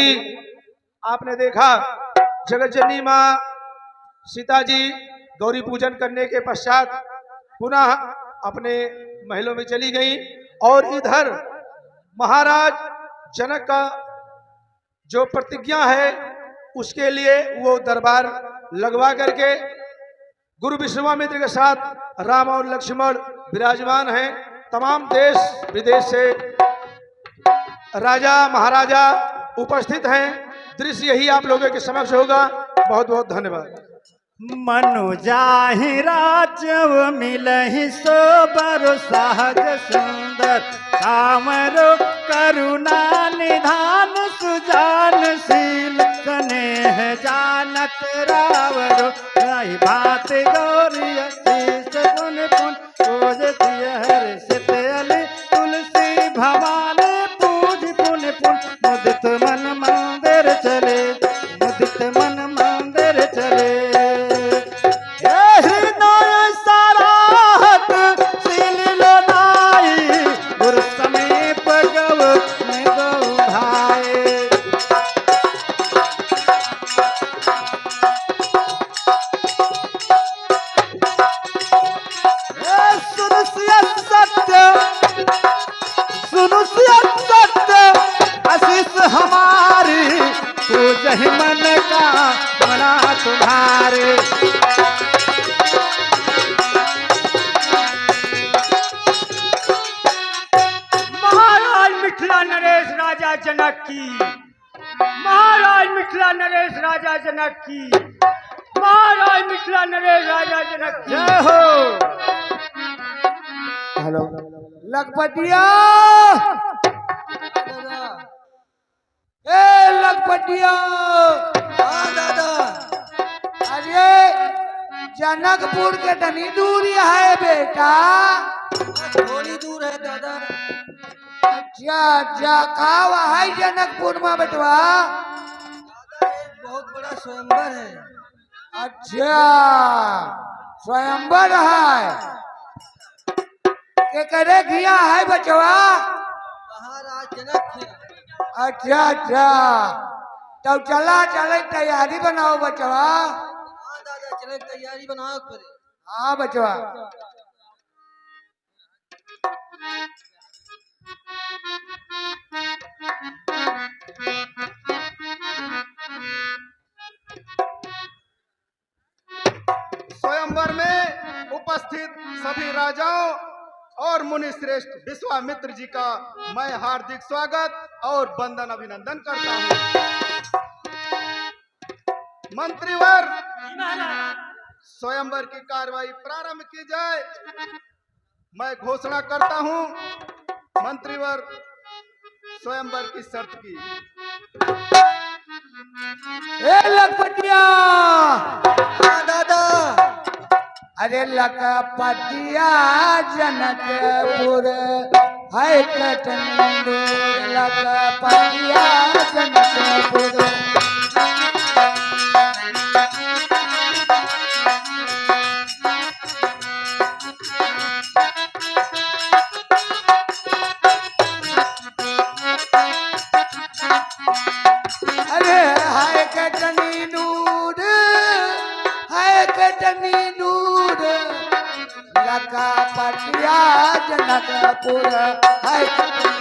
आपने देखा जगत जननी माँ सीता जी गौरी पूजन करने के पश्चात पुनः अपने महलों में चली गई और इधर महाराज जनक का जो प्रतिज्ञा है उसके लिए वो दरबार लगवा करके गुरु विश्वामित्र के साथ राम और लक्ष्मण विराजमान हैं। तमाम देश विदेश से राजा महाराजा उपस्थित हैं। दृश्य यही आप लोगों के समक्ष होगा। बहुत बहुत धन्यवाद। मनु जाहि राजव मिलहि सोबर सहज सुंदर कामरो करुणा निधान सुजान शील स्नेह जानत रावरो रही बात गौरी गुण पुन पूज हर सितली तुलसी भवानी पूज पुन पुन मुदित मन मंदिर चले मुदित मन मंदिर चले मन का मना तुम्हारे महाराज मिथिला नरेश राजा जनक की, महाराज मिथिला नरेश राजा जनक की, महाराज मिथिला नरेश राजा जनक की। जय हो। हेलो लखपतिया लखपतिया। हाँ दादा। अरे जनकपुर के तनी दूर है बेटा। थोड़ी दूर है दादा। अच्छा अच्छा कहाँ है जनकपुर में बेटवा? बहुत बड़ा स्वयंवर है। अच्छा स्वयंवर है के करे किया है बचवा? महाराज जनक थे। अच्छा अच्छा तब चला चले तैयारी बनाओ बचवा। हाँ दादा चले तैयारी बनाओ पड़े। हाँ बचवा। स्वयंवर में उपस्थित सभी राजाओं और मुनि श्रेष्ठ विश्वामित्र जी का मैं हार्दिक स्वागत और वंदन अभिनंदन करता हूँ। मंत्रीवर स्वयंवर की कार्रवाई प्रारंभ की जाए। मैं घोषणा करता हूँ मंत्रीवर स्वयंवर की शर्त की। लखपतिया। दादा। अरे लखपतिया जनकपुर है कटनी लखपतिया जनकपुर। अरे है कटनी नूर है कटनी नूर लखपतिया जनकपुर है कटनी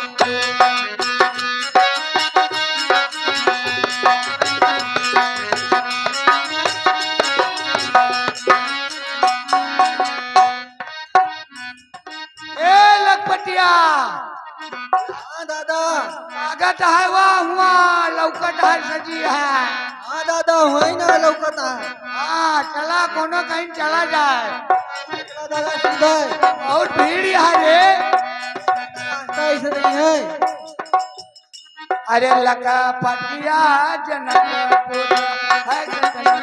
लखपतिया। हाँ दादा स्वागत है वाह हुआ लौकत है सजी है। हाँ दादा हुआ ना लौकत है। हाँ चला कोनो कहीं चला जाए। दादा सीधा बहुत भीड़ है रे। ऐसे नहीं है। अरे लखपतिया जनकपुर है कटनी।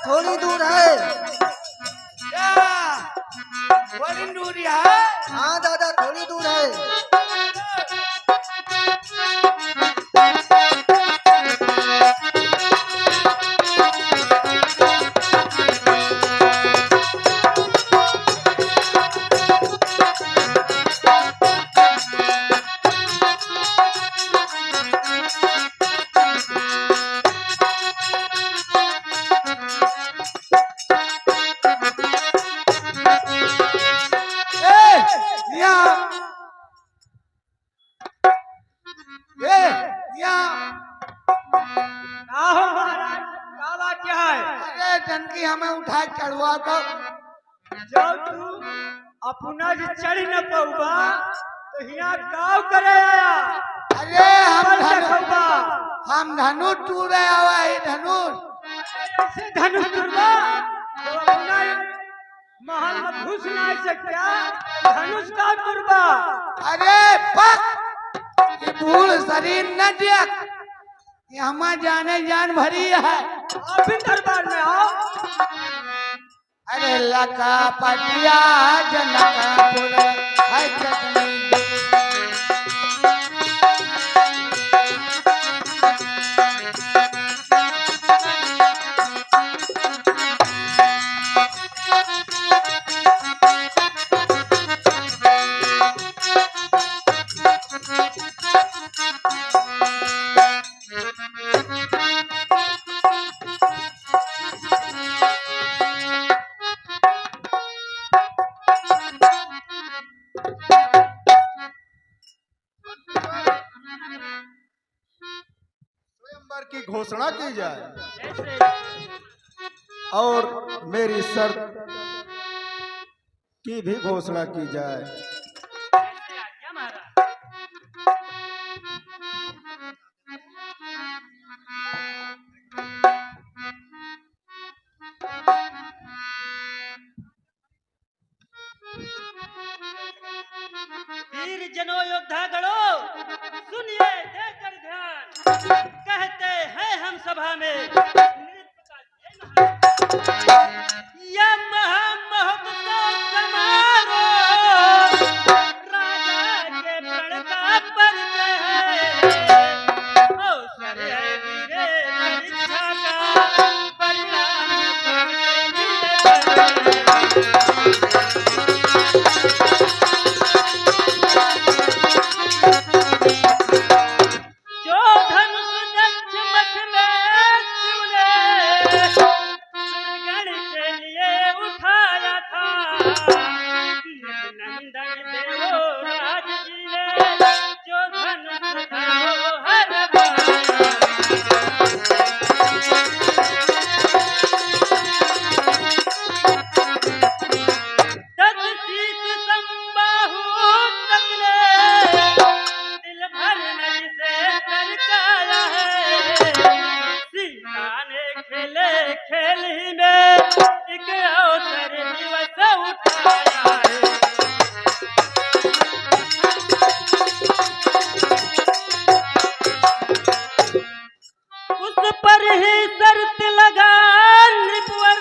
थोड़ी दूर है। बड़ी दिन दूर है। हाँ दादा थोड़ी दूर है। ए, यहाँ ए, यहाँ आहो महाराज का बात क्या है? अरे टंकी हमें उठा के चढ़वा कर। जब तू अपना जे चढ़ न पौबा तो यहाँ गाँव करे आया। अरे बल देखौबा। हम धनुष टूरे आवा है धनुष। ऐसे धनुष तुरबा तो अपना महल में घुस ना सकता। धनुष का तुरबा। अरे पक ये बूढ़ शरीर न देख, ये हमार जाने जान भरी है। आप भी दरबार में आओ। अरे लका पटिया जनकपुर है चटनी। स्वयंवर की घोषणा की जाए और मेरी शर्त की भी घोषणा की जाए। वीर जनो योद्धा गणो सुनिए देकर ध्यान। कहते हैं हम सभा में यह महामहोत्सव समारोह राजा के प्रण का परिचय है। अवसर है वीरे परीक्षा का परिणाम जो धनुष दक्ष मठ में शिव ने सुरगण के लिए उठाया था। नंदन देवो राज जी ने जो धनुष धरोहर पाया। तब शीत संबाहु तकने दिल भर नज से सरकाया है। सीता ने खेले खेल ही में एक अवसर दिवस उठाया है। उस पर ही शर्त लगा नृपवर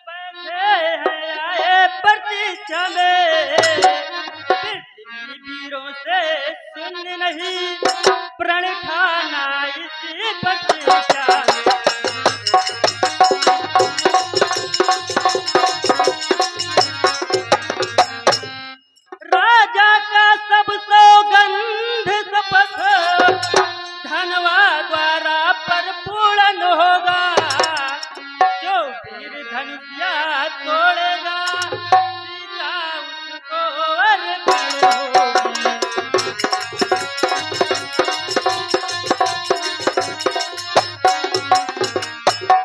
बैठे हैं आए प्रतीक्षा में। पृथ्वी वीरों से सुन नहीं प्रण ठाना इसी प्रतीक्षा में। राजा का सब सौगंध शपथ धनवा द्वारा परिपूर्ण होगा। जो वीर धनुषिया तोड़ेगा सीता उसको अर्पण होगी।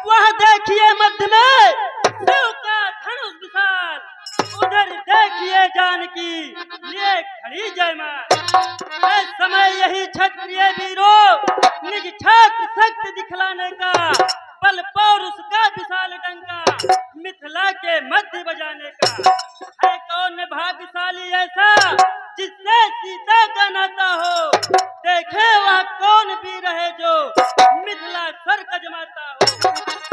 वह देखिए मध्य में शिव का धनुष विशाल। उधर देखिए जानकी ये खड़ी जयमाल। इस समय यही क्षत्रिय वीरों निज छात्र शक्ति दिखलाने का बल पौरुष का विशाल डंका मिथिला के मध्य बजाने का है। कौन भाग्यशाली ऐसा जिससे सीता का नाता हो। देखे वह कौन वीर है जो मिथिला सर का जमाता हो।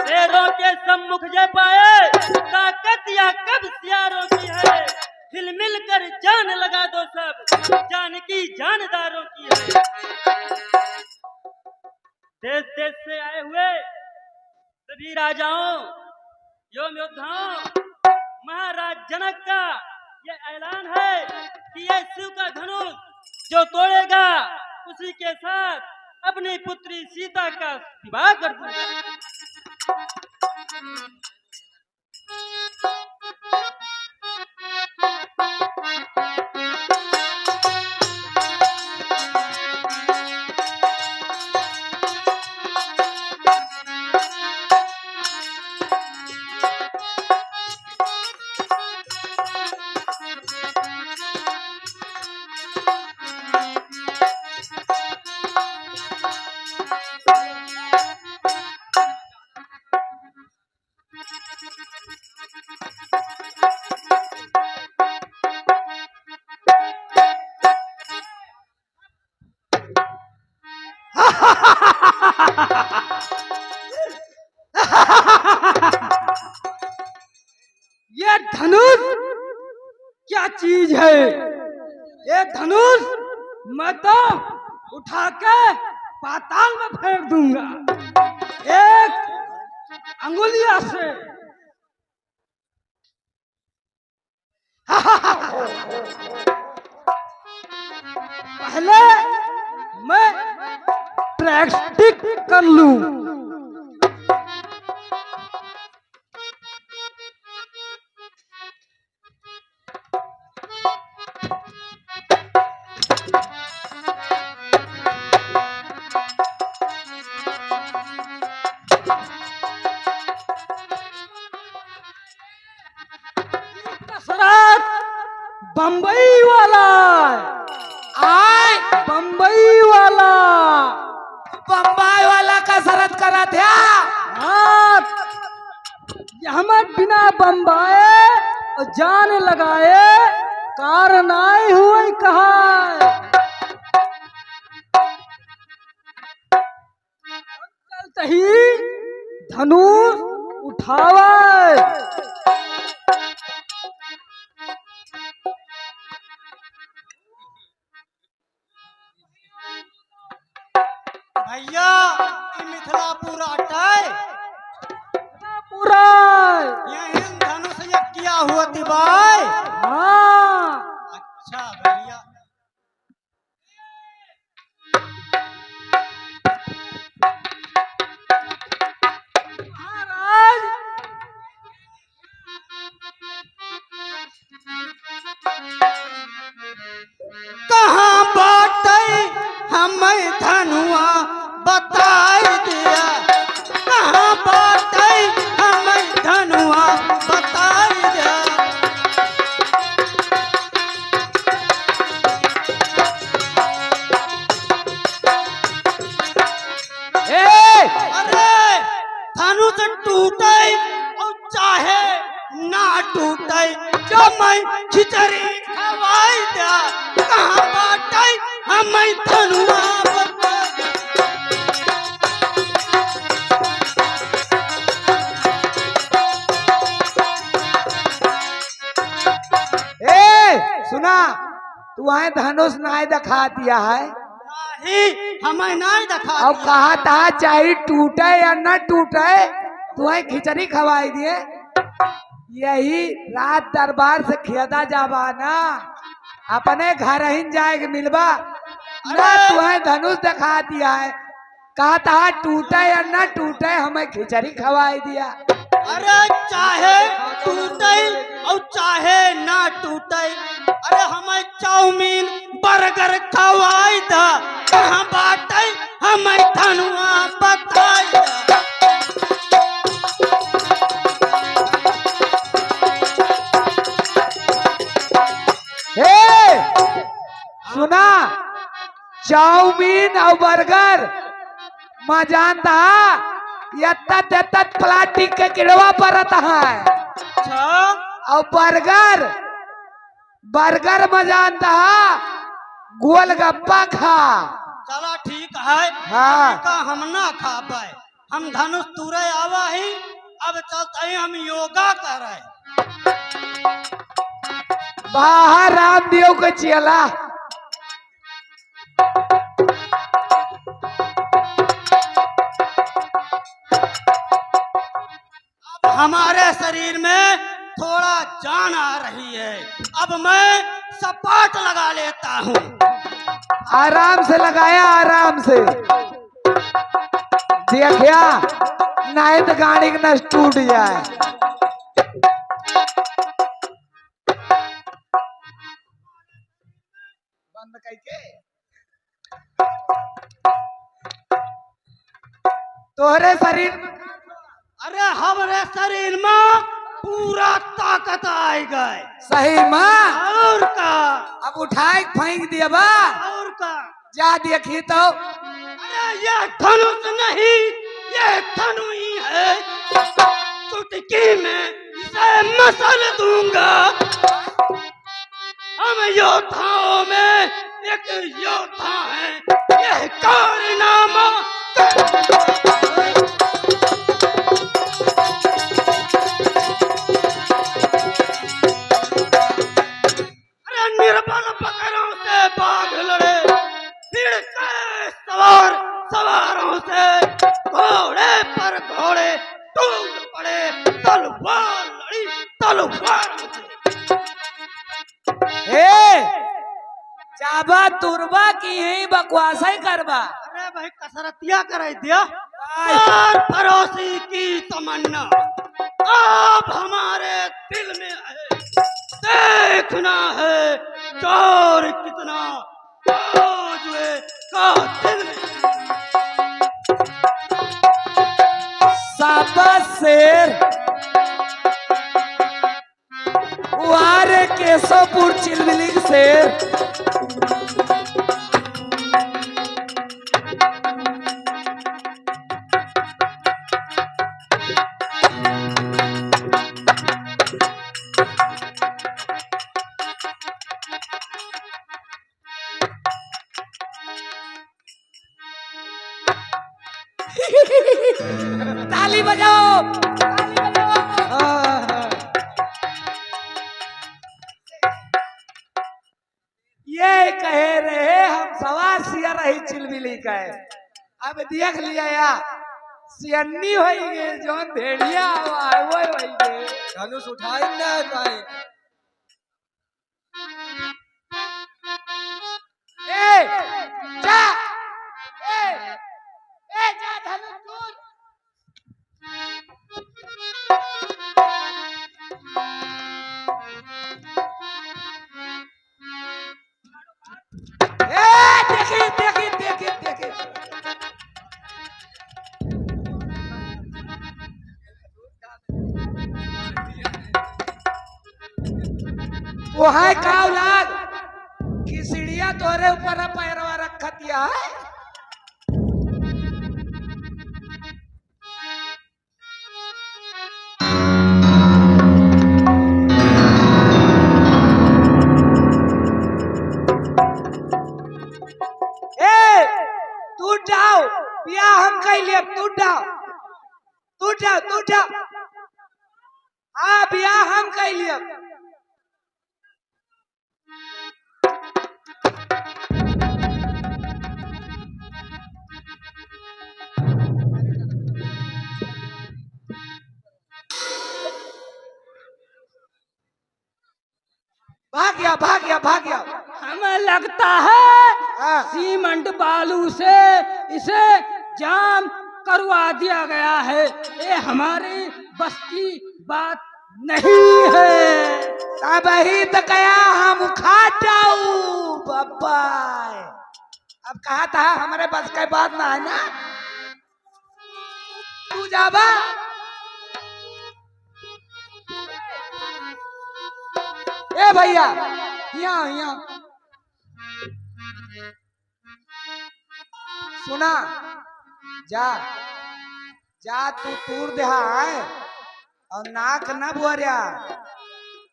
शेरों के सम्मुख जे पाए ताकत या कब सियारों की है। मिलकर जान लगा दो सब, जानकी जानदारों की है। देश देश से आए हुए सभी राजाओं एवं योद्धाओं, महाराज जनक का यह ऐलान है कि यह शिव का धनुष जो तोड़ेगा उसी के साथ अपनी पुत्री सीता का विवाह कर दूंगा। ये धनुष क्या चीज है? ये धनुष मैं तो उठा के पाताल में फेंक दूंगा एक अंगुलिया से। पहले मैं प्रैक्टिस कर लूं। बम्बई वाला आय बम्बई वाला बम्बई वाला कसरत करा था। हाँ, हमें बिना बम्बाए और जान लगाए कारण आए हुए कहा ही धनुष उठावे। भैया ई मिथिलापुर अटाए पूरा यही धनुष ये किया हुआ दिवाय। हाँ अच्छा भैया महाराज कहाँ बाटे हमें धनुआ बताई दिया। कहाँ बाटे हमें धनुआ बताई दिया। अरे धनुष टूटे और चाहे ना टूटे जो मैं खिचड़ी खवाई दिया। कहाँ बाटे हमें धनुआ बताई। सुना तू आए धनुष नाय दिखा दिया है। नहीं हमें नहीं दिखा अब दिया। कहा था चाहे टूटे या न टूटे तू आए खिचड़ी खवाई दिए। यही रात दरबार से खेदा जाबा ना अपने घर ही जाए मिलबा ना तू आए धनुष दिखा दिया है। कहा था टूटे या न टूटे हमें खिचड़ी खवाई दिया। अरे चाहे टूटे और चाहे ना टूटे अरे हमें चाउमीन बर्गर खवाई था। कहाँ बाटे हमें धनुआ बताई था। सुना चाउमीन और बर्गर मैं जानता यत्ता प्लास्टिक के किड़वा परत है। अच्छा और बर्गर में जानता गोलगप्पा खा। चला ठीक है। हाँ। का हम ना खा पाए हम धनुष तुरे आवा ही। अब चलते ही हम योगा करे। बाहर रामदेव को चला। हमारे शरीर में थोड़ा जान आ रही है, अब मैं सपाट लगा लेता हूँ। आराम से लगाया, आराम से देखिया, नहीं तो गाड़ी का नस टूट जाए। बंद करके तोहरे शरीर में, अरे हमारे शरीर में पूरा ताकत आई गए। सही माँ, और का, अब उठाए फेंक दिया बा। और का, जा देखी तो, अरे ये धनुष नहीं, ये धनु ही है। चुटकी में इसे मसल दूंगा। हम योद्धाओं में एक योद्धा है, यह कारनामा निर्बल बकरों से बाघ लड़े, भीड़ के सवारों से घोड़े पर घोड़े टूट पड़े, तलवार लड़ी तलवारों से। जाबा तुरबा की ही बकवास ही करबा। अरे भाई कसरतिया कराई दिया और पड़ोसी की तमन्ना अब हमारे दिल में है। देखना है चोर कितना जुए का दिल में। शाबाश शेर, वारे केशवपुर चिलमिली शेर। ताली बजाओ, ताली बजाओ। ये कहे रहे हम सवार सिया रही चिलमिली कहे, अब देख लिया या सियन्नी होई गे जोन भेड़िया वो होई गे। धनुष उठाई ना पाए। ए जा, ए जा धनुष दूर। देखिए देखिए देखिए देखिए, वो है का औलाद खिसड़िया तोरे ऊपर पैरवा रखा दिया है। टूट जाओ, बिया हम कह लिए, टूट जाओ, टूट जाओ, टूट जाओ। हाँ बिया हम कह लिए। भाग गया, भाग गया, भाग गया। हमें लगता है हाँ। सीमेंट बालू से इसे जाम करवा दिया गया है। ये हमारी बस की बात नहीं है। तब ही तो कया हम खा जाऊ बाबा। अब कहा था हमारे बस की बात ना है ना, तू जाबा। ए भैया यहाँ यहाँ सुना, जा जा तू तूर देहा है और नाक न बुआरिया,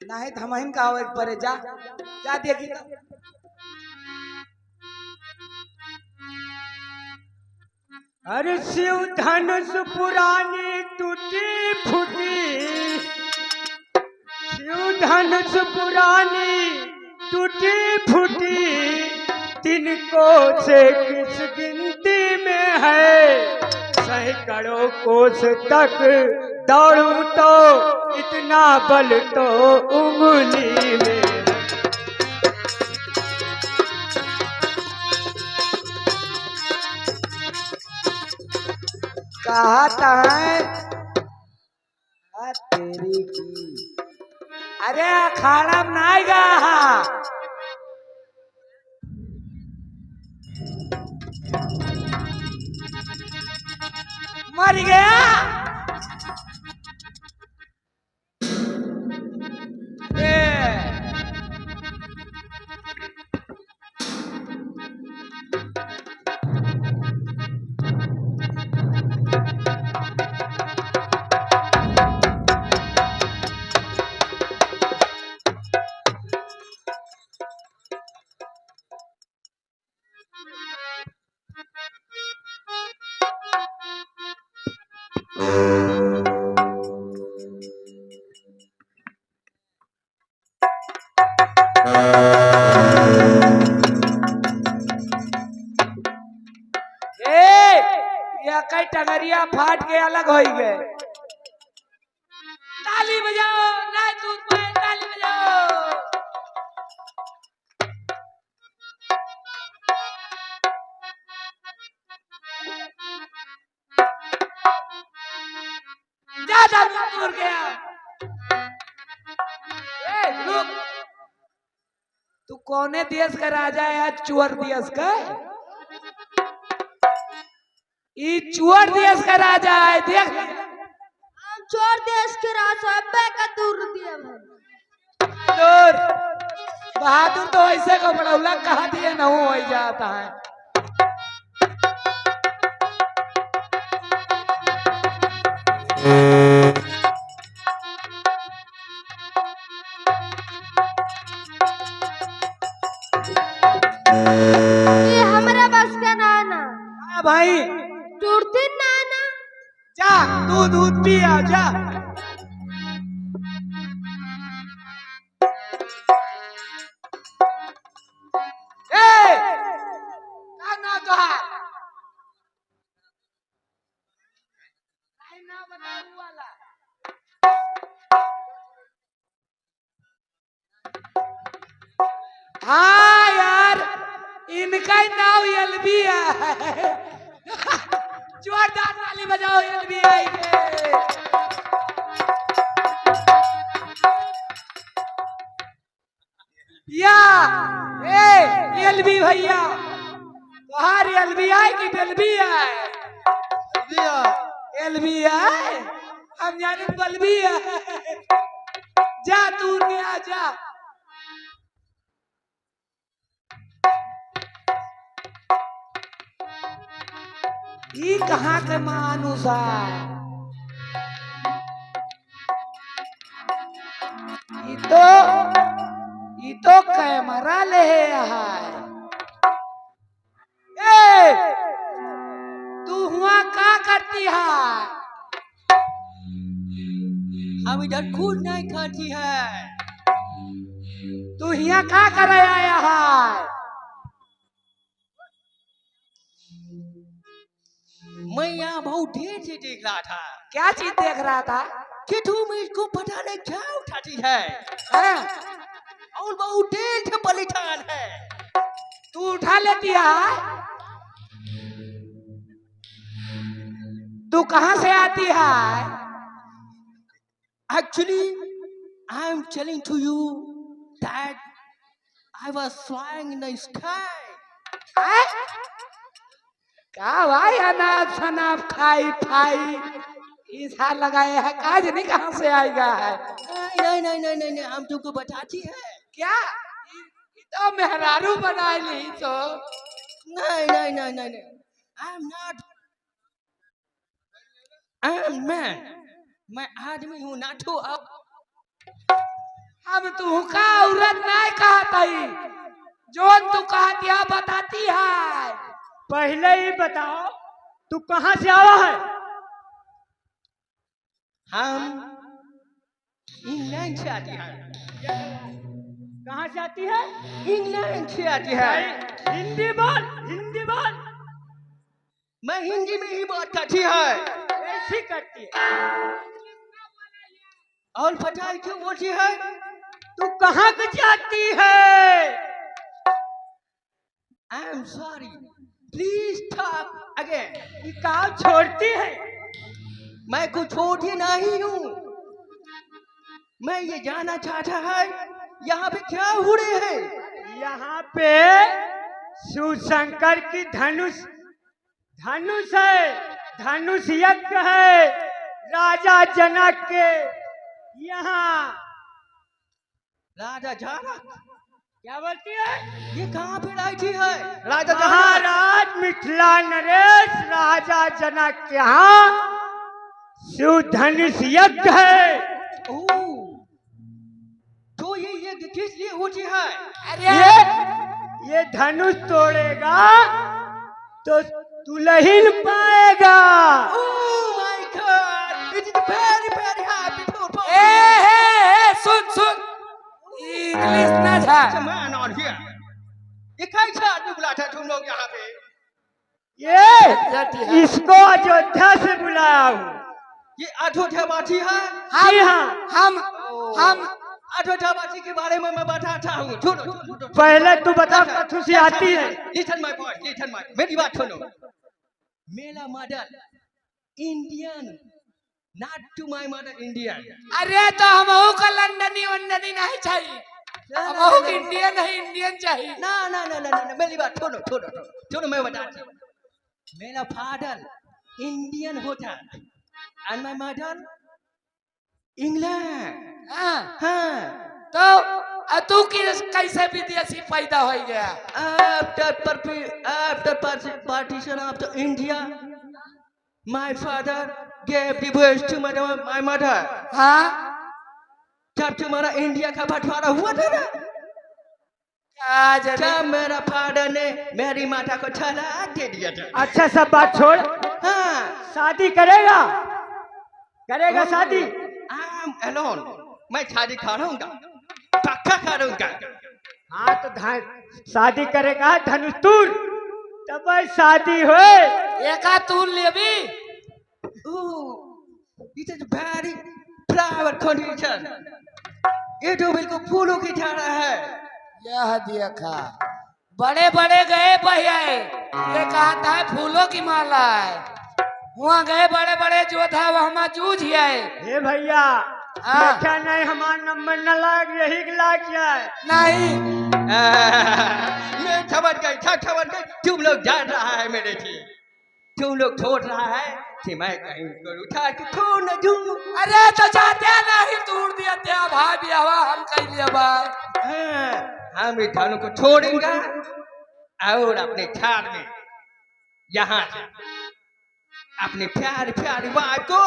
नहीं तो हम का हो एक परे। जा जा देखी तो। अरे शिव धनुष पुरानी टूटी फूटी, शिव धनुष पुरानी टूटी फूटी तिनको से किस गिनती में है, सैकड़ों कोस तक दौड़ूं तो इतना बल तो उंगली में है। कहता है तेरी की, अरे अखाड़ा में नहीं गा, मर गया। कई टंगरिया फाट के अलग हो गए। ताली बजाओ, ना दूध पाए, ताली बजाओ। ज्यादा दूर गया। रुक, तू कौने देश का राजा है? चुअर देश का? ये चुअर देश का राजा है। देख, हम चोर देश के राजा अब्बे का दूर दिए दूर बहादुर तो ऐसे को बड़ौला कहा दिए न हो जाता है। ये हमारा बस का नाना। हाँ भाई, टूटती नाना। जा तू दूध पी आ जा। ना तो है ना बनाऊ वाला। हाँ यार, इनका ही नाम एलबी है। जोरदार ताली बजाओ एलबीआई के। या ए एलबी भैया, तुम्हारी एलबीआई की बेलबीआई? एलबीआई हम जाने बलबीआई। जा तू में आ जा। ये कहाँ के मानुस है? ये तो कैमरा ले है। ए, तू हुआ का करती है? हम इधर खुद नहीं खाती है। तू यहाँ का करे आया है? मैं यहाँ बहुत देर से देख रहा था। क्या चीज देख रहा था? कि तुम इसको पता नहीं क्या उठाती है, हैं? और बहुत देर से परेशान है। तू उठा लेती है? तू कहाँ से आती है? Actually, I am telling to you that I was flying in the sky. हैं? का भाई अनाप शनाप खाई खाई ईसा लगाए है, काज नहीं कहाँ से आएगा है? नहीं, हम तुमको बताती है। क्या ये तो मेहरारू बनाए ली तो? नहीं, I am not. I am man. मैं आदमी हूँ ना तो अब। हम तू का औरत नहीं कहती, जोन तू कहती है बताती है। पहले ही बताओ तू कहाँ से आवा है? हम इंग्लैंड से आते हैं। कहाँ से आती है? इंग्लैंड से आती है। हिंदी बोल, हिंदी बोल। मैं हिंदी में ही बात करती है। ऐसी करती है। और पता है क्यों बोलती है? तू कहाँ को जाती है? I am sorry, please talk again. ये काम छोड़ती है? मैं कुछ छोटी नहीं हूँ। मैं ये जानना चाहता है यहाँ पे क्या हो रहे हैं? यहाँ पे शिव शंकर की धनुष धनुष है, धनुष यज्ञ है राजा जनक के यहाँ। राजा जनक? क्या बोलती है? ये कहाँ पे रहती है? राजा जनक? महाराज मिथिला नरेश राजा जनक के यहाँ शिव धनुष यज्ञ है। ओह, तो ये किस लिए होती है? ये धनुष तोड़ेगा तो दुल्हन पाएगा। Oh my God! It is very very happy for soon soon, English ना था। man on here. ये कैसा आदमी बुलाता तुम लोग यहाँ पे? ये इसको अयोध्या से बुलाया हूँ। ये अयोध्यावासी है? जी हाँ। हम अयोध्यावासी के बारे में मैं बताता हूँ। सुनो, पहले तू बता कथू से आती है। Listen my point, listen my, मेरी बात सुनो। मेरा mother Indian, not to my mother Indian. अरे तो हमहू का लंदनी वंदनी नहीं चाहिए, हमहू इंडियन है, इंडियन चाहिए। ना ना ना ना ना, मेरी बात सुनो सुनो सुनो, मैं बताती हूँ। मेरा फादर इंडियन होता एंड माय मदर इंग्लैंड। हाँ। तो तू कैसे विदेशी पैदा हो गया? After partition of the India, my father gave divorce to my mother. हाँ, जब तुम्हारा इंडिया का बंटवारा हुआ था ना, क्या जरूर? तब मेरा फादर ने मेरी माता को तलाक दे दिया था। अच्छा सब बात छोड़, हाँ। शादी करेगा? करेगा शादी? I'm alone. मैं शादी करूंगा, पक्का करूंगा। हाँ तो शादी करेगा धनुष तूर, तब शादी होए। एका तू लेबी? It is very private condition. ये तो बिल्कुल फूलों की तरह है। यह देखा, बड़े बड़े गए भैया, ये कहता है फूलों की माला है। वहाँ गए बड़े बड़े जोधा, वहाँ जूझ गए। हे भैया, हाँ। क्या नहीं हमारा नंबर न लाग, यही लाग जाए। नहीं, मैं समझ गई, तुम लोग जान रहा है मेरे से, तुम लोग छोड़ रहा है कि मैं कहीं को उठा के छोड़ न दूं। अरे तो जाते नहीं तोड़ दिया थे भाई भी हवा, हम कह लिया भाई। हम इस धनु को छोड़ेंगे और अपने थार में यहाँ से अपने प्यारी प्यारी वाइफ को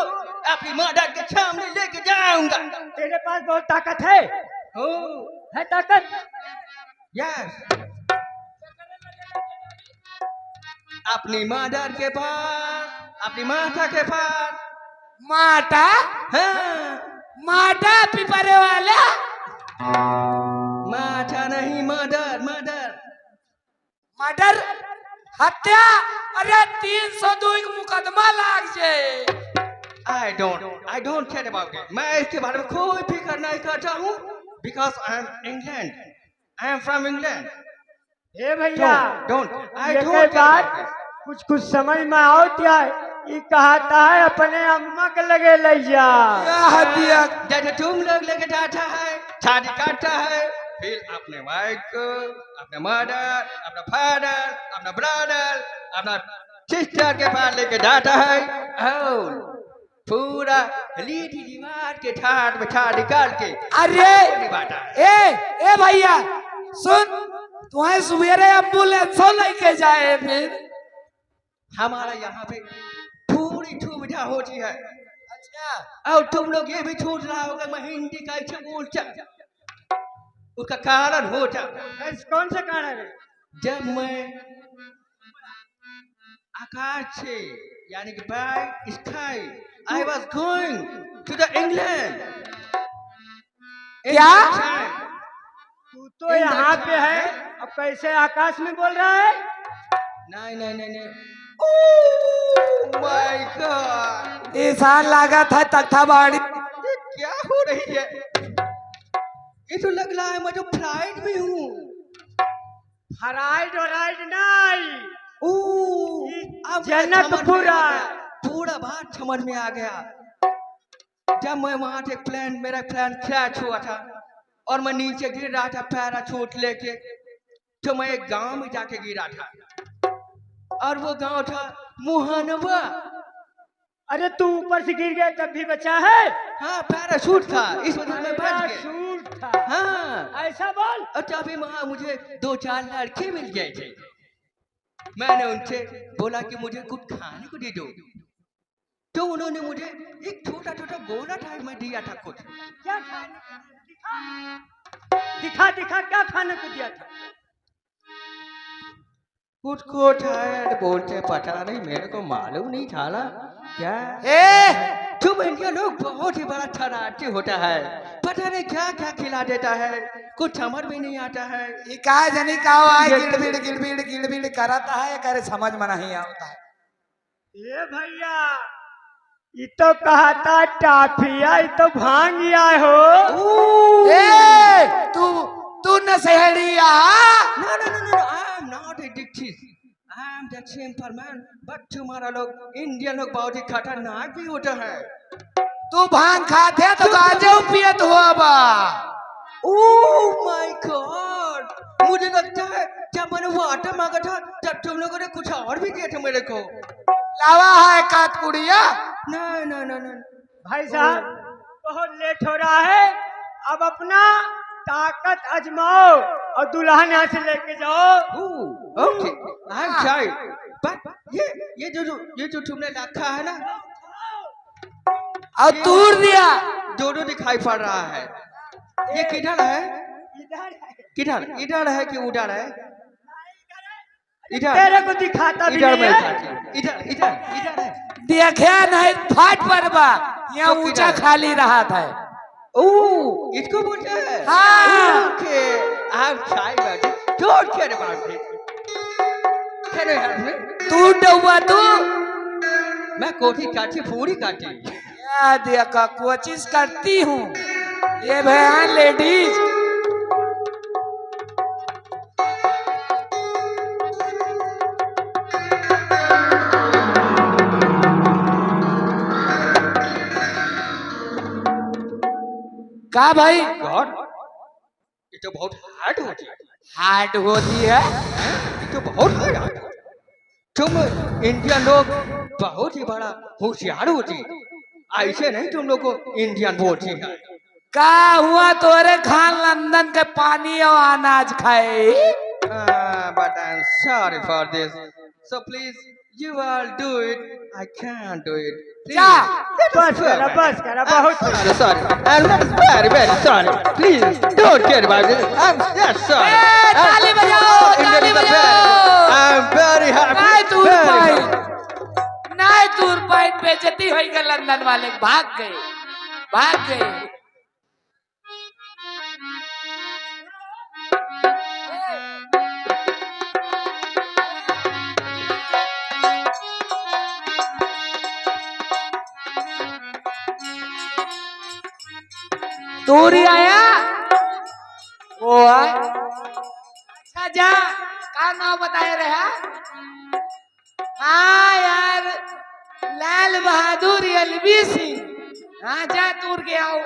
अपनी मदर के सामने लेके जाऊंगा। तेरे पास बहुत ताकत है? है ताकत? यस, अपनी मदर के पास, अपनी माता के पास। माटा? हाँ, माटा पिपरे वाला? माता नहीं, मदर मदर। मर्डर, हत्या? अरे 302 का मुकदमा लाग जाए। I don't care about it. मैं इसके बारे में कोई फिक्र नहीं करता हूँ, because I am England. I am from England. हे भैया, I ये don't कोई care बात about it. कुछ समझ में आओ क्या? ये कहता है अपने अम्मा के लगे लैया। यह दिया जैसे तुम लोग लेके जाता है, शादी करता है, फिर अपने वाइफ को, अपने मदर, अपना फादर, अपना ब्रदर, अपना सिस्टर के पास लेके जाता है और पूरा रीति रिवाज के ठाट में ठाट निकाल के अरे बाटा। ए भैया सुन, तुम्हें सवेरे एम्बुलेंस लेके जाए फिर? हमारा यहाँ पे पूरी सुविधा होती है। अच्छा, और तुम लोग ये भी सोच रहा होगा मैं हिंदी कैसे बोलता, उसका कारण होता। कौन सा कारण है? जब मैं आकाश से यानी कि by sky I was going to the England. क्या? तू तो यहाँ पे है, अब कैसे आकाश में बोल रहा है? नहीं नहीं नहीं नहीं, ओह माय गॉड, ऐसा लगा था तख्ता बाड़ी। ये क्या हो रही है? ये तो लग रहा है मैं तो फ्लाइट में हूँ। हराइड वराइड नहीं, ओह अब जनकपुरा। पूरा बात समझ में आ गया। जब मैं वहां से मेरा प्लेन क्रैश हुआ था और मैं नीचे गिर रहा था पैराशूट लेके, तो मैं एक गांव में जाके गिरा था और वो गांव था मुहानवा। अरे तू ऊपर से गिर गया तब भी बचा है? हाँ पैराशूट था, इस वजह में बच गया। शूट था। हाँ ऐसा बोल। और तभी वहां मुझे 2-4 लड़के मिल गए थे। मैंने उनसे बोला कि मुझे कुछ खाने को दे दो, तो उन्होंने मुझे एक छोटा छोटा गोला टाइप में दिया था कुछ। क्या खाने को दिखा? दिखा दिखा क्या खाने को दिया था? कुछ को शायद बोलते पता नहीं, मेरे को मालूम नहीं था ना क्या। तुम इंडिया लोग बहुत ही बड़ा शरारती होता है, पता नहीं क्या क्या खिला देता है, कुछ समझ में नहीं आता है। ये का जनी का आए गिड़बिड़ करता है, करे समझ में नहीं आता है। ये भैया ये तो कहा था टाफिया, ये तो भांग आए हो। तू न सहेड़िया। No, I am not addicted. I am the simple man. But तुम्हारा लोग इंडियन लोग बहुत ही खतरनाक भी होता है। तू भांग खाते तो गांजा पियत हुआ बा। ओह माय गॉड, मुझे लगता है जब मैंने वाटर मांगा था तब तुम लोगों ने कुछ और भी दिया था मेरे को। लावा है काट पुड़िया। नहीं। भाई साहब बहुत लेट हो रहा है, अब अपना ताकत आजमाओ और दुल्हन यहाँ से लेके जाओ। Okay, I am shy. But ये जो तुमने रखा है ना, और तूर दिया। दोनों दिखाई पड़ रहा है। ये किधर है? इधर है कि उधर है? इधर तेरे को दिखाता भी इधर नहीं में है। इधर है। देखा नहीं फाट पर बा, यहाँ तो ऊंचा किधर? खाली रहा था। ओह इसको बोलते हैं। हाँ। Okay, I am shy but don't care about it. Can you help me? तू डुबा तू। मैं कोठी काटी पूरी काटी। क्या देखा कोशिश करती हूँ ये भयान लेडीज। का भाई गॉड, ये तो बहुत हार्ड होती है। हार्ड होती है। ये तो बहुत हार्ड है। तुम इंडियन लोग बहुत ही बड़ा होशियार होती, ऐसे नहीं तुम लोग को इंडियन बोलती है। का हुआ तोरे खान लंदन के पानी और अनाज खाए। But I'm sorry for this. So please, you all do it. I can't do it. Please. जा। बस करा बहुत। Sorry. I'm very, very sorry. Please, don't care about it. I'm just sorry. ताली बजाओ, ताली बजाओ। I'm very happy. नहीं तूर Very पाई, happy. नहीं तूर पाई, बेइज्जती हुई के लंदन वाले भाग गए। तूरी आया वो है। अच्छा जा, का नाम बताए रहा? हाँ यार, लाल बहादुर एलवी सिंह। हाँ जा तूर के आओ।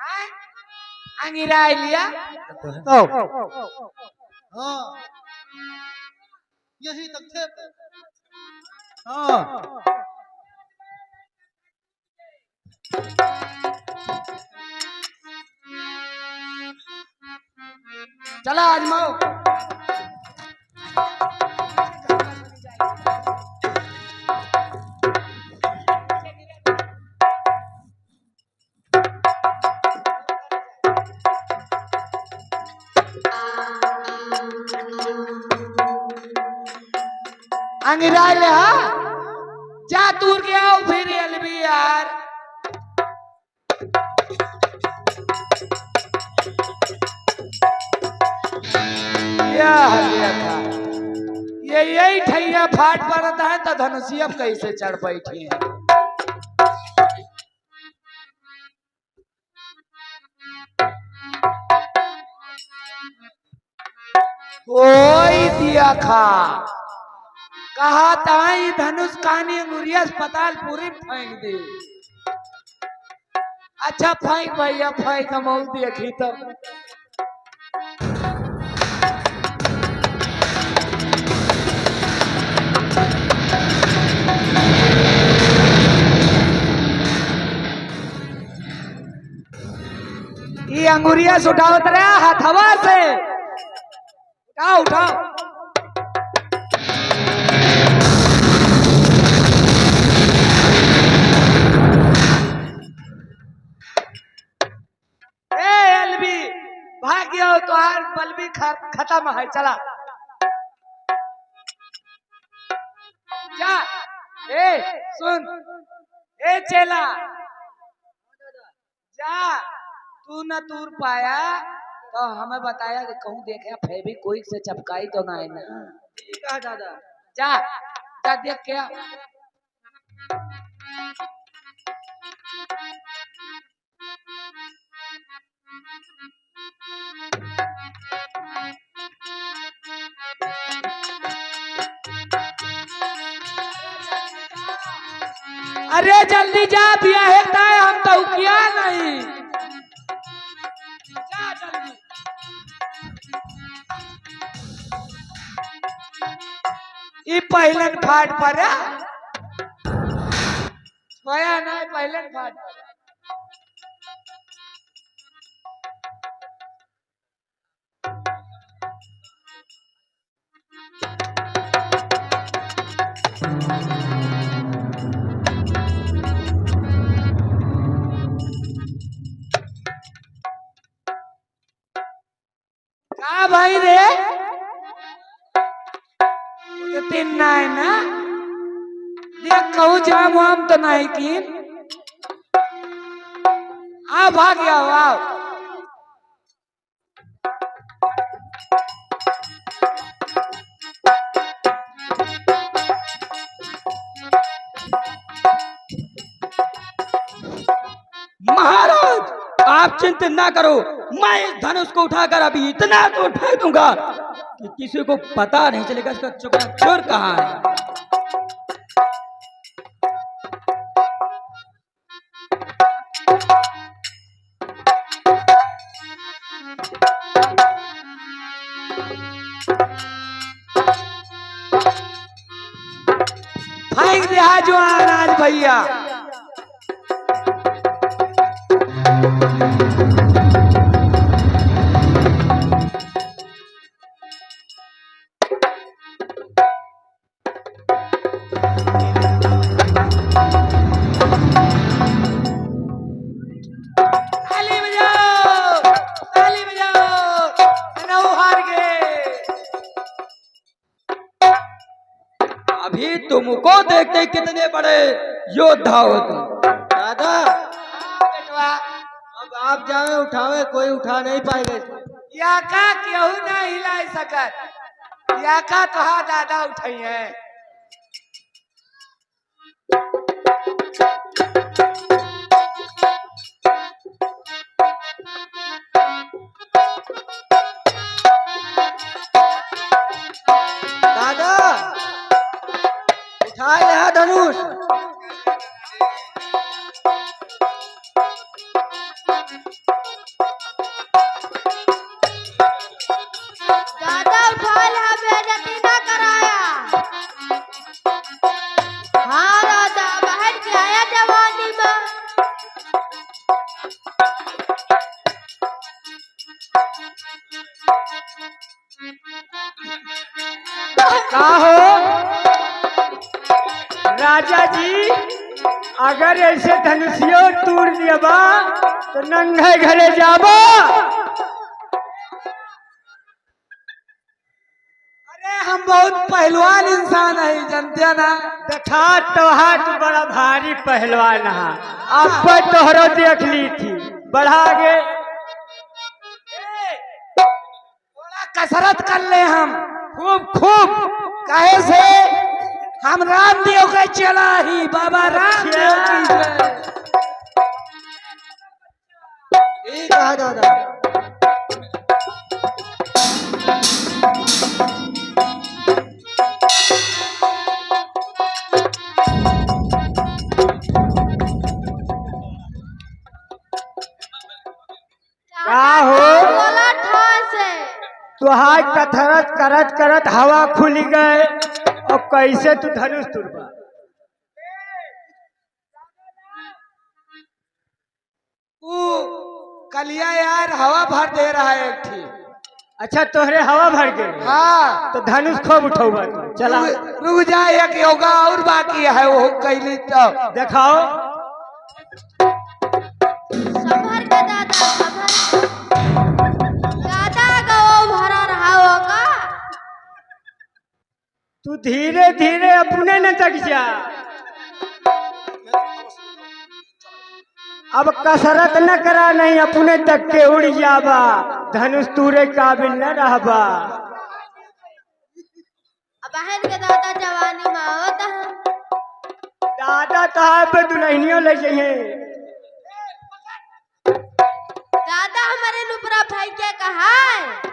हाँ? अंगिरा लिया। हाँ यही तक थे। हाँ चला आजमाओ। अंगिरा ले जा तूर के आओ फिर एलबी यार। ये यही ठैया फाट पड़ता है तो धनुषिया कैसे चढ़ बैठी है। ओई दिया खा कहा ताई धनुष कानी अंगुरिया अस्पताल पूरी फेंक दी। अच्छा फेंक भैया फेंक हम और देखी तो ये अंगुरिया से उठाओ तेरा हथवा से उठाओ उठाओ। एलबी भाग गया हो तो हार बल भी खत्म है। चला जा ए सुन ए चेला जा तू न तूर पाया तो हमें बताया कि कहूँ देखे फेविक्विक से चपकाई तो ना है ना। ठीक है दादा जा जा देख क्या अरे जल्दी जा बिया हेता है हम तो किया नहीं। जा जल्दी ये पहले फाट पड़ा सोया नहीं पहले फाट का भाई रे तीन ना है ना देख कहूँ जाम वाम तो नहीं की आ भाग गया आओ महाराज आप चिंतित ना करो, मैं इस धनुष को उठाकर अभी इतना तो उठा दूंगा कि किसी को पता नहीं चलेगा इसका चोर कहाँ है। फेंक दिया जो अनाज भैया अभी तुमको देखते कितने बड़े योद्धा हो तुम। दादा अब आप जावे उठावे कोई उठा नहीं पाएगा इसको। या का केहू ना हिला सकत या का तो हा दादा उठाई है। दादा उठा ले धनुष। दादा उठा ले बेइज्जती ना कराया। हाँ दादा बहन के आया जवानी में। का हो राजा जी अगर ऐसे धनुषियों तोड़ दिया बा तो नंगे घरे जाबा। अरे हम बहुत पहलवान इंसान है जानते ना। देखा तो हाथ बड़ा भारी पहलवान है अब पर तोहरो देख ली थी बढ़ा गे। थोड़ा कसरत कर ले हम खूब खूब कहे से हम रामदेव के चला ही बाबा रामदेव की जय। ठीक है दादा। क्या हो बोला ठास है। तुहार कथरत करत करत हवा खुल गए और कैसे तू धनुष तुरबा। कलिया यार हवा भर दे रहा है एक थी। अच्छा तोहरे हवा भर गए। हाँ तो धनुष खूब उठौबा तू। चला रुक जा, एक योगा और बाकी है वो कैली तो दिखाओ। संभर के दादा संभर दादा गो भरा रहा होगा। तू धीरे धीरे अपने न तक जा। अब कसरत न करा, नहीं अपने तक के उड़ जाबा। धनुष तूरे काबिल न रहबा। अब बहन के दादा जवानी में होता है। दादा तहार पे दुल्हनियों ले जाइए। दादा हमारे नुपुरा भाई के कहा है।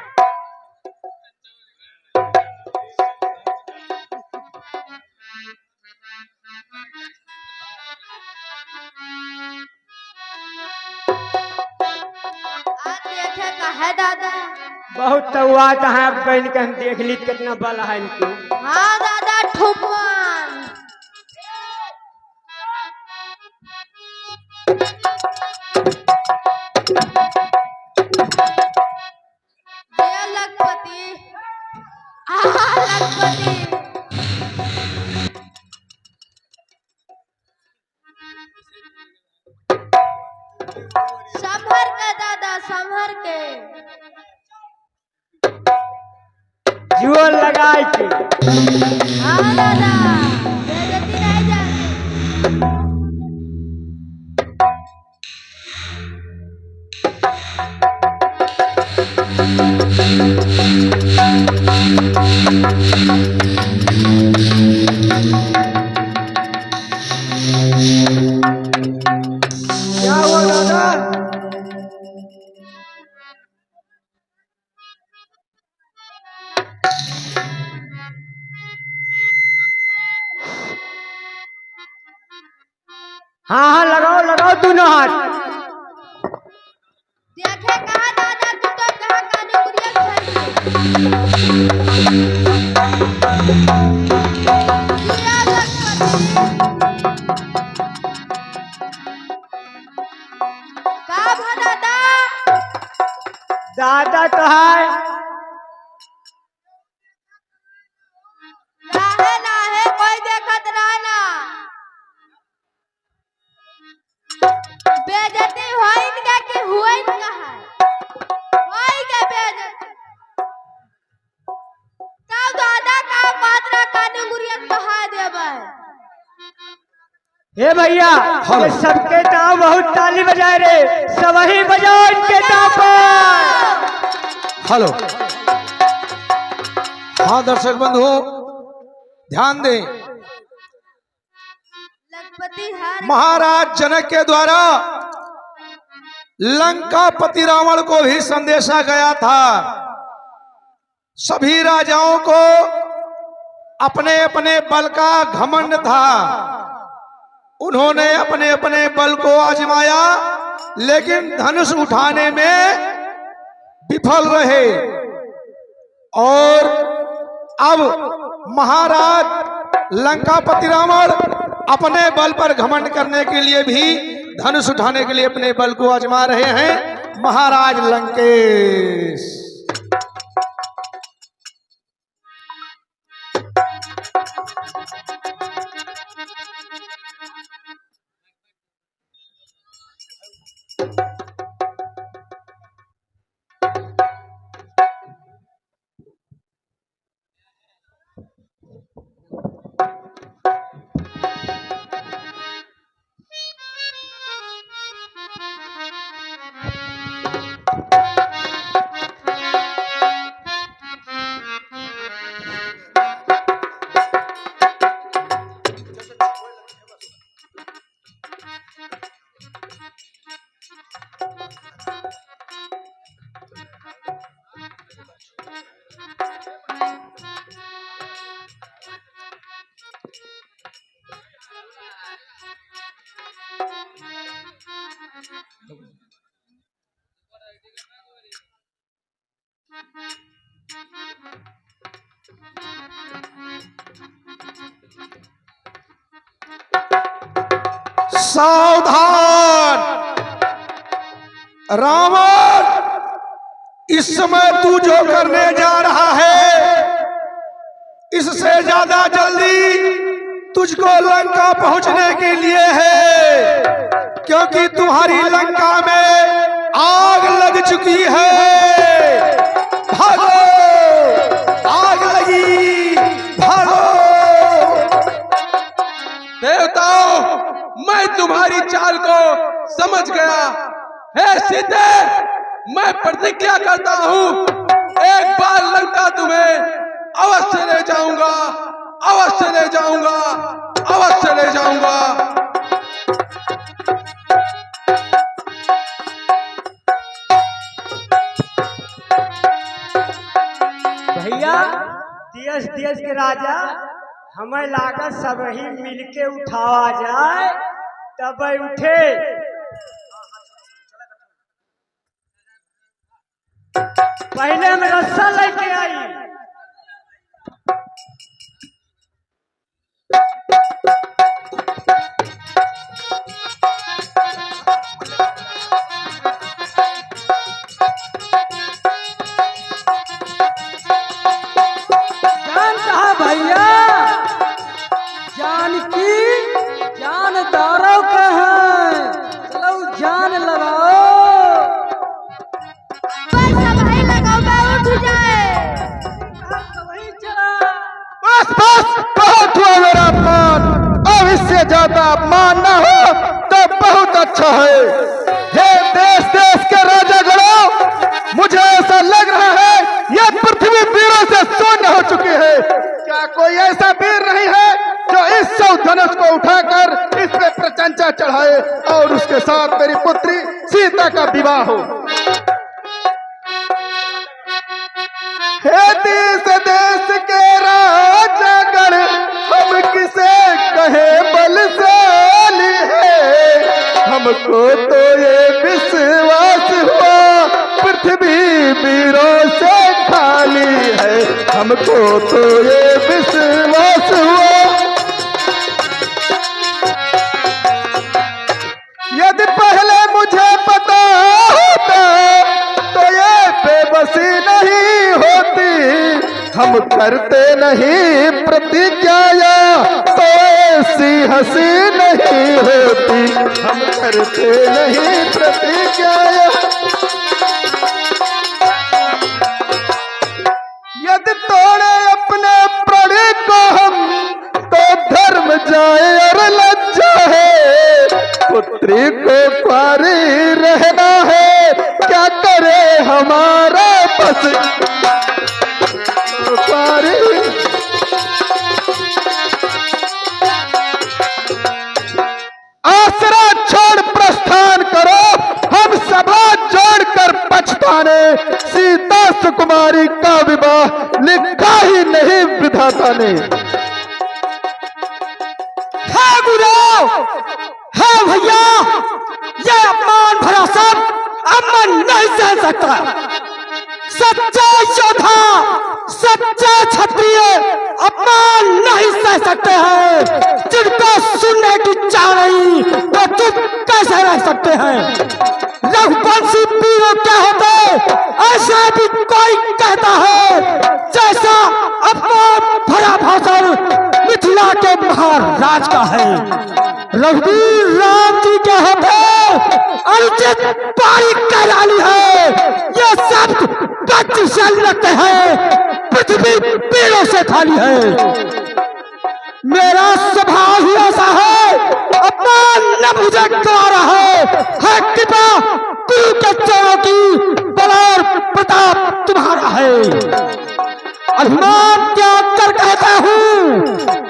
आज देखे कहा है दादा। बहुत तवा तहाँ बन के हम देख ली कितना बल है इनकी। हाँ दादा ठुकमान जय लखपति। लखपति संभर के दादा संभर के जुआ लगाए के। हाँ दादा बेइज्जती नहीं जाती। क्या हुआ दादा? हाँ हाँ लगाओ लगाओ दोनों हाथ। देखे कहा दादा तू तो कहा काने गुड़िया जिया लखपति। का भा दादा दादा तहार लाहे लाहे कोई देखत रहना। बेइज्जती होइन के कि हुइन का है। होई के बेइज्जती तब दादा का पात्रा काने गुड़िया कहा देबै। हे भैया ये सबके ताव बहुत ताली बजाए रे। सब ही बजाओ इनके ताव पर। हेलो। हाँ दर्शक बंधु ध्यान दें। लखपति हार महाराज जनक के द्वारा लंकापति रावण को भी संदेशा गया था। सभी राजाओं को अपने अपने बल का घमंड था। उन्होंने अपने अपने बल को आजमाया लेकिन धनुष उठाने में विफल रहे। और अब महाराज लंकापति रावण अपने बल पर घमंड करने के लिए भी धनुष उठाने के लिए अपने बल को आजमा रहे हैं। महाराज लंकेश सावधान रावण, इस समय तू जो करने जा रहा है इससे ज्यादा जल्दी तुझको लंका पहुंचने के लिए है, क्योंकि तुम्हारी लंका में आग लग चुकी है। भागो, आग लगी, भागो। देवताओं, मैं तुम्हारी चाल को समझ गया। हे सीते, मैं प्रतिज्ञा करता हूँ, एक बार लंका तुम्हें अवश्य ले जाऊंगा, अवश्य ले जाऊंगा, अवश्य ले जाऊंगा। भैया, देश देश के राजा हमें लागत सब ही मिलके उठावा जाए, तब उठे। पहले में रस्सा लेके आई। जान कहा भैया, जान की जानदारों का है, चलो जान लगाओ। बस अब भाई लगाओ, मैं उठ जाए। बस बस, बहुत हुआ मेरा अपमान। अब इससे ज्यादा अपमान न हो तो बहुत अच्छा है। हे देश देश के राजागणों, मुझे ऐसा लग रहा है यह पृथ्वी वीरों से शून्य हो चुकी है। क्या कोई ऐसा वीर नहीं है जो इस धनुष को उठाकर इस पे प्रशंसा चढ़ाए और उसके साथ मेरी पुत्री सीता का विवाह हो? हे देश के राजागण, हम किसे कहे बलशाली है। हमको तो ये विश्वास हुआ पृथ्वी वीरों से खाली है। हमको तो ये विश्वास हुआ। यदि पहले मुझे पता होता तो ये बेबसी नहीं होती। हम करते नहीं प्रतिज्ञा तो ऐसी हंसी नहीं होती। हम करते नहीं प्रतिज्ञा। यदि तोड़े अपने प्रण को हम तो धर्म जाए और लज्जा है। पुत्री को कुंवारी रहना है, क्या करे हमारा बस कुंवारी। आसरा छोड़ प्रस्थान करो, हम सभा जोड़कर पछताने। सीता सुकुमारी का विवाह लिखा ही नहीं विधाता ने। है गुरु, है भैया, ये अपमान भरा सब अब मैं नहीं सह सकता। सच्चा योद्धा, सच्चा क्षत्रिय अपमान नहीं सह सकते हैं। जिनको सुनने की चाह नहीं तो चुप कैसे रह सकते हैं? रघुवंशी वीरों क्या होते, ऐसा भी कोई कहता है। जैसा अपमान भरा भाषण मिथिला के महाराज का है। रघुवीर राम जी के होते अनुचित पारी कहलानी है। ये शब्द बच्चे लगते हैं, पृथ्वी पेड़ों से खाली है। मेरा स्वभाव ही ऐसा है, अपमान न मुझे गवारा है कृपा गुरु के चरणों की, बल और प्रताप तुम्हारा है। अभिमान त्याग कर कहता हूँ,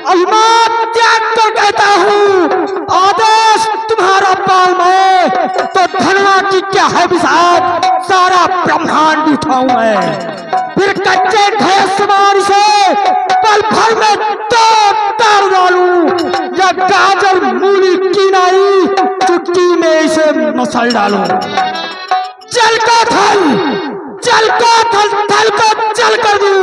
अभिमान त्याग कर कहता हूँ, आदेश तुम्हारा पाल में तो धनवा की क्या है विषाद, सारा ब्रह्मांड उठाऊं मैं। फिर कच्चे ढेर समान से पल भर में तार डालूं, या गाजर मूली की नाई चुटकी में इसे मसल डालूं। जल का थल जल को थल को जल कर दूं,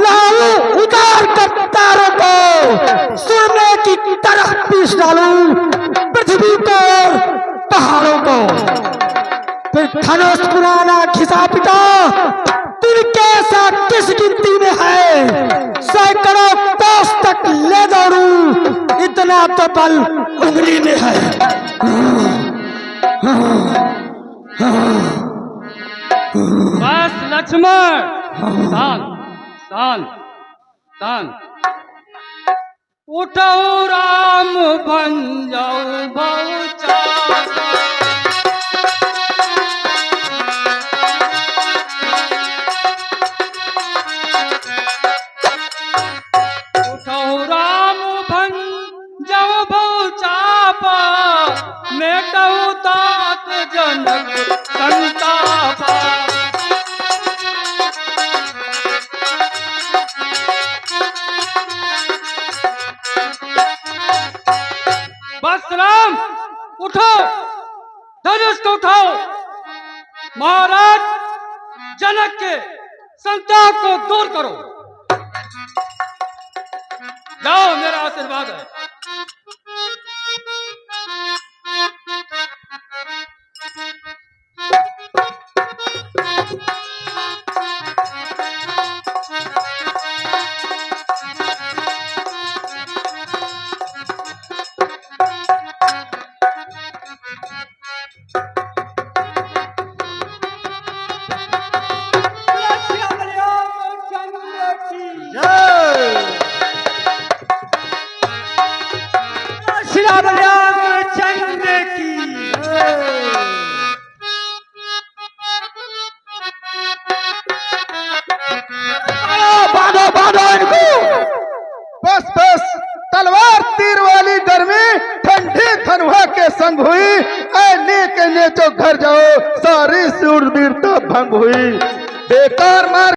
लाऊं उतार कर तारों को सोने की तरह पीस डालूं पृथ्वी को और पहाड़ों को। फिर धनुष पुराना घिसा पिटा तुम कैसा किस गिनती में है, सैकड़ों कोस तक ले दौड़ूं इतना तो बल उंगली में है। बस लक्ष्मण, शांत शांत शांत। उठो राम बन जाओ बहुचार। उठो राम बन जाओ बहुचापा, मेटऊ तात जनक संतापा। बस राम उठो, धनुष को उठाओ, महाराज जनक के संताप को दूर करो। जाओ, मेरा आशीर्वाद है। श्री रामचंद्र की बांधो बांधो इनको। बस बस, तलवार तीर वाली गर्मी ठंडी धनुहा के संग हुई। ऐने के ने तो घर जाओ, सारी सूरवीरता भंग हुई। बेकार मार